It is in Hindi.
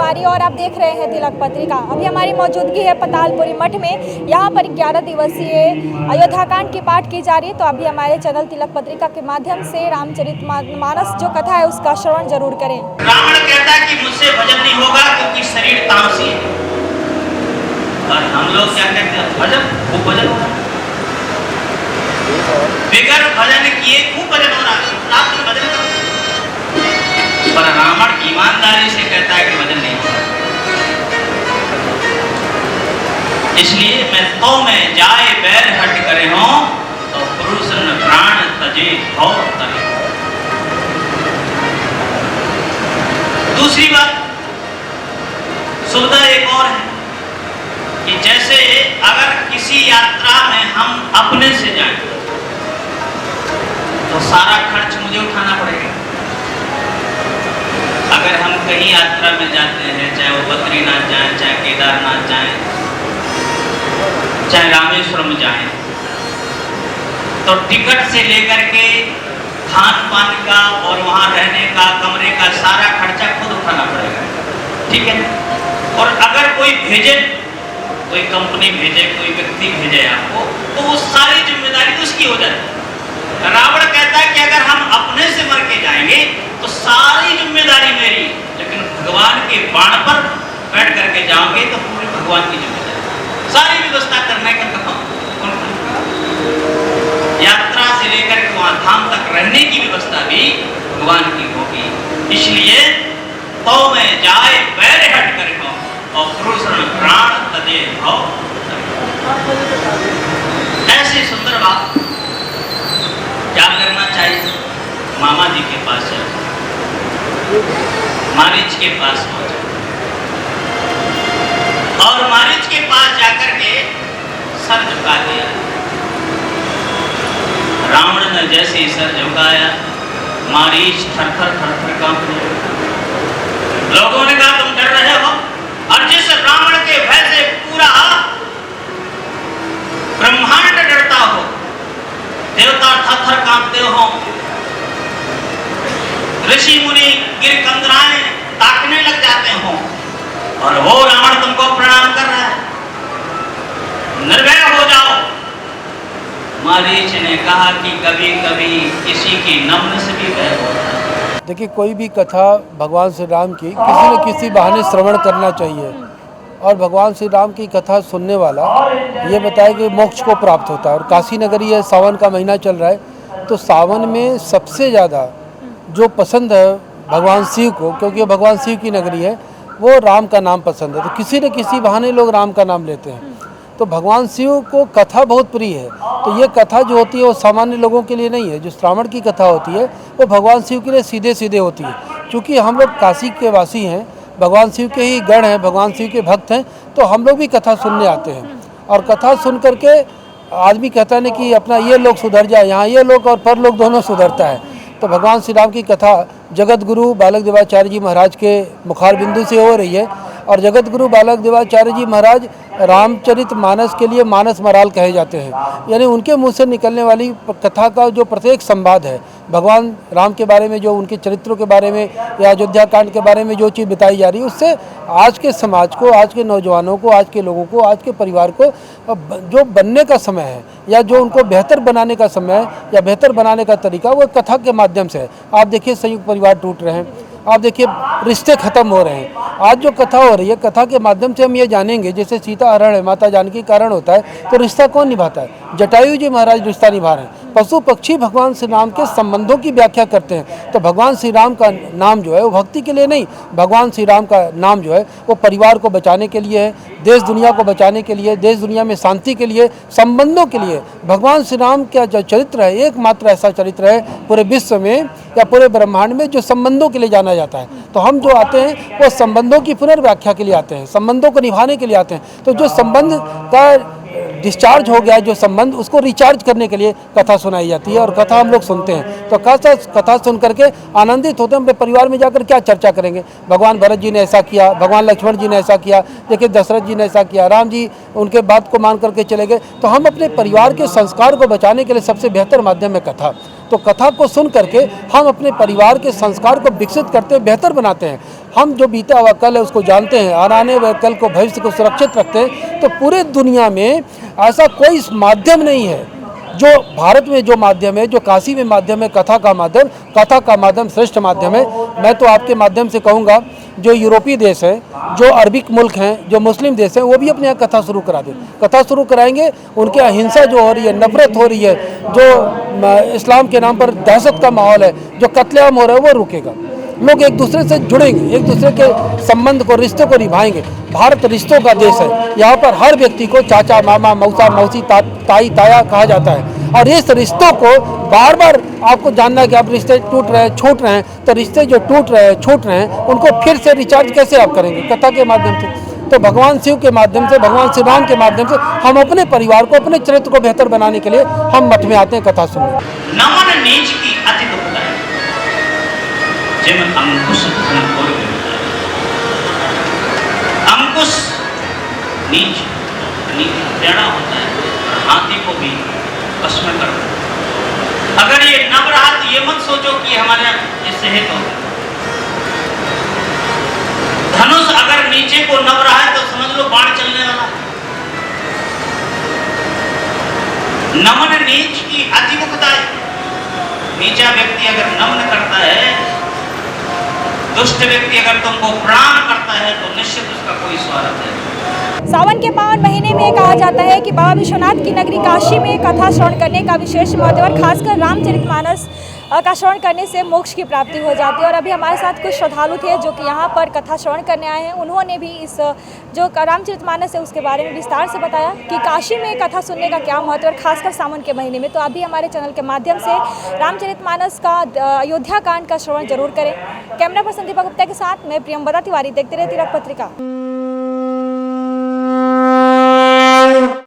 तिवारी और आप देख रहे हैं तिलक पत्रिका। अभी हमारी मौजूदगी है पतालपुरी मठ में। यहाँ पर 11 दिवसीय अयोध्याकांड की पाठ की जा रही है। तो अभी हमारे चैनल तिलक पत्रिका के माध्यम से रामचरितमानस जो कथा है उसका श्रवण जरूर करें। रावण कहता है कि मुझसे भजन नहीं होगा क्योंकि शरीर तामसी है, और हम लोग क्या कहते हैं भजन, वो भजन हो रहा है, बिगर भजन किए खूब भजन हो रहा है, रात में भजन करो। पर रावण ईमानदारी से कहता है कि भजन नहीं हो रहा। इसलिए मैं तो में जाए बैर हट करे हो तो पुरुष न प्राण तजे भव तरे। दूसरी बात सुविधा एक और है कि जैसे अगर किसी यात्रा में हम अपने से जाएं तो सारा खर्च मुझे उठाना पड़ेगा। अगर हम कहीं यात्रा में जाते हैं, चाहे वो बद्रीनाथ जाएं, चाहे केदारनाथ जाएं, चाहे रामेश्वरम जाएं, तो टिकट से लेकर के खान पान का और वहां रहने का, कमरे का सारा खर्चा खुद उठाना पड़ेगा, ठीक है। और अगर कोई भेजे, कोई कंपनी भेजे, कोई व्यक्ति भेजे आपको, तो वो सारी जिम्मेदारी उसकी हो जाती है। रावण कहता है कि अगर हम अपने से मर के जाएंगे तो सारी जिम्मेदारी मेरी, लेकिन भगवान के बाण पर बैठ करके जाओगे तो पूरी भगवान की जिम्मेदारी, सारी व्यवस्था करने का कौन करेगा? यात्रा से लेकर के वहां धाम तक रहने की व्यवस्था भी भगवान की होगी। इसलिए तो में जाए बैर हट करे हो और पुरुषण प्राण तजे भव। ऐसी सुंदर बात क्या करना चाहिए? मामा जी के पास जाओ, मारीच के पास पहुंचो और मारीच के पास जाकर के सर झुका दिया। रावण ने जैसे ही सर झुकाया, मारीच थर थर कांप गया। लोगों ने कहा तुम डर रहे हो? और जिस रावण के भय से पूरा ब्रह्मांड डरता हो, देवता थर कांपते हो, ऋषि मुनि गिर कंदराए ताकने लग जाते हो, और वो रावण तुमको प्रणाम कर रहा है, निर्भय हो जाओ। मारीच ने कहा कि कभी कभी किसी की नम्र से भी भय होता है। देखिए, कोई भी कथा भगवान श्री राम की किसी न किसी बहाने श्रवण करना चाहिए, और भगवान श्री राम की कथा सुनने वाला ये बताए कि मोक्ष को प्राप्त होता है। और काशी नगरी है, सावन का महीना चल रहा है, तो सावन में सबसे ज़्यादा जो पसंद है भगवान शिव को, क्योंकि भगवान शिव की नगरी है, वो राम का नाम पसंद है। तो किसी न किसी बहाने लोग राम का नाम लेते हैं। तो भगवान शिव को कथा बहुत प्रिय है। तो ये कथा जो होती है वो सामान्य लोगों के लिए नहीं है। जो श्रावण की कथा होती है वो भगवान शिव के लिए सीधे सीधे होती है। क्योंकि हम लोग काशी के वासी हैं, भगवान शिव के ही गण हैं, भगवान शिव के भक्त हैं, तो हम लोग भी कथा सुनने आते हैं। और कथा सुन करके आदमी कहता है ना कि अपना ये लोग सुधर जाए, यहाँ ये लोग और पर लोग दोनों सुधरता है। तो भगवान श्री राम की कथा जगत गुरु बालक देवाचार्य जी महाराज के मुखार बिंदु से हो रही है। और जगत गुरु बालक देवाचार्य जी महाराज रामचरितमानस के लिए मानस मराल कहे जाते हैं। यानी उनके मुंह से निकलने वाली कथा का जो प्रत्येक संवाद है, भगवान राम के बारे में, जो उनके चरित्रों के बारे में या अयोध्या कांड के बारे में जो चीज़ बताई जा रही है, उससे आज के समाज को, आज के नौजवानों को, आज के लोगों को, आज के परिवार को जो बनने का समय है या जो उनको बेहतर बनाने का समय है या बेहतर बनाने का तरीका, वो कथा के माध्यम से है। आप देखिए, संयुक्त परिवार टूट रहे हैं, आप देखिए रिश्ते खत्म हो रहे हैं। आज जो कथा हो रही है, कथा के माध्यम से हम ये जानेंगे, जैसे सीता हरण है, माता जानकी का हरण होता है, तो रिश्ता कौन निभाता है? जटायु जी महाराज रिश्ता निभा रहे हैं। पशु पक्षी भगवान श्री राम के संबंधों की व्याख्या करते हैं। तो भगवान श्री राम का नाम जो है वो भक्ति के लिए नहीं, भगवान श्री राम का नाम जो है वो परिवार को बचाने के लिए है, देश दुनिया को बचाने के लिए, देश दुनिया में शांति के लिए, संबंधों के लिए। भगवान श्री राम का जो चरित्र है, एकमात्र ऐसा चरित्र है पूरे विश्व में या पूरे ब्रह्मांड में जो संबंधों के लिए जाना जाता है। तो हम जो आते हैं वो संबंधों की पुनर्व्याख्या के लिए आते हैं, संबंधों को निभाने के लिए आते हैं। तो जो संबंध का डिस्चार्ज हो गया, जो संबंध, उसको रिचार्ज करने के लिए कथा सुनाई जाती है और कथा हम लोग सुनते हैं। तो कथा सुन करके आनंदित होते हैं। अपने परिवार में जाकर क्या चर्चा करेंगे? भगवान भरत जी ने ऐसा किया, भगवान लक्ष्मण जी ने ऐसा किया, देखिए दशरथ जी ने ऐसा किया, राम जी उनके बात को मान करके चले गए। तो हम अपने परिवार के संस्कार को बचाने के लिए सबसे बेहतर माध्यम है कथा। तो कथा को सुन करके हम अपने परिवार के संस्कार को विकसित करते हैं, बेहतर बनाते हैं। हम जो बीता हुआ कल है उसको जानते हैं और आने वाले कल को भविष्य को सुरक्षित रखते हैं, तो पूरे दुनिया में ऐसा कोई माध्यम नहीं है जो भारत में जो माध्यम है, जो काशी में माध्यम है, कथा का माध्यम श्रेष्ठ माध्यम है। मैं तो आपके माध्यम से कहूँगा जो यूरोपीय देश हैं, जो अरबिक मुल्क हैं, जो मुस्लिम देश हैं, वो भी अपने यहाँ कथा शुरू करा दें। कथा शुरू कराएंगे, उनके यहाँ हिंसा जो हो रही है, नफरत हो रही है, जो इस्लाम के नाम पर दहशत का माहौल है, जो कत्लेआम हो रहा है, वो रुकेगा। लोग एक दूसरे से जुड़ेंगे, एक दूसरे के संबंध को, रिश्तों को निभाएंगे। भारत रिश्तों का देश है। यहाँ पर हर व्यक्ति को चाचा, मामा, मौसा, मौसी, ताई, ताया कहा जाता है। और इस रिश्तों को बार बार आपको जानना है कि आप रिश्ते टूट रहे हैं, छूट रहे हैं, तो रिश्ते जो टूट रहे हैं, छूट रहे हैं, उनको फिर से रिचार्ज कैसे आप करेंगे? कथा के माध्यम से। तो भगवान शिव के माध्यम से, भगवान श्री राम के माध्यम से हम अपने परिवार को, अपने चरित्र को बेहतर बनाने के लिए हम मठ में आते हैं कथा सुनने। नमन नीच की अति दुखदाई जिम अंकुश धन खोल गए। अंकुश नीच टेढ़ा होता है, हाथी को भी वश में कर। अगर ये नव रहा तो ये मत सोचो कि हमारा इससे हित होगा। धनुष अगर नीचे को नव रहा है तो समझ लो बाण चलने वाला। नमन नीच की अति दुखदाई। नीचा व्यक्ति अगर नमन करता है, दुष्ट व्यक्ति अगर तुमको प्रणाम करता है, तो निश्चित उसका कोई स्वार्थ है। सावन के पावन महीने में कहा जाता है कि बाबा विश्वनाथ की नगरी काशी में कथा श्रवण करने का विशेष महत्व है और खासकर रामचरितमानस का श्रवण करने से मोक्ष की प्राप्ति हो जाती है। और अभी हमारे साथ कुछ श्रद्धालु थे जो कि यहाँ पर कथा श्रवण करने आए हैं। उन्होंने भी इस जो रामचरितमानस है उसके बारे में विस्तार से बताया कि काशी में कथा सुनने का क्या महत्व है, खासकर सावन के महीने में। तो अभी हमारे चैनल के माध्यम से रामचरितमानस का अयोध्या कांड का श्रवण जरूर करें। कैमरा पर्सन दीपक गुप्ता के साथ मैं प्रियंवदा तिवारी, देखते रहे तिलक पत्रिका।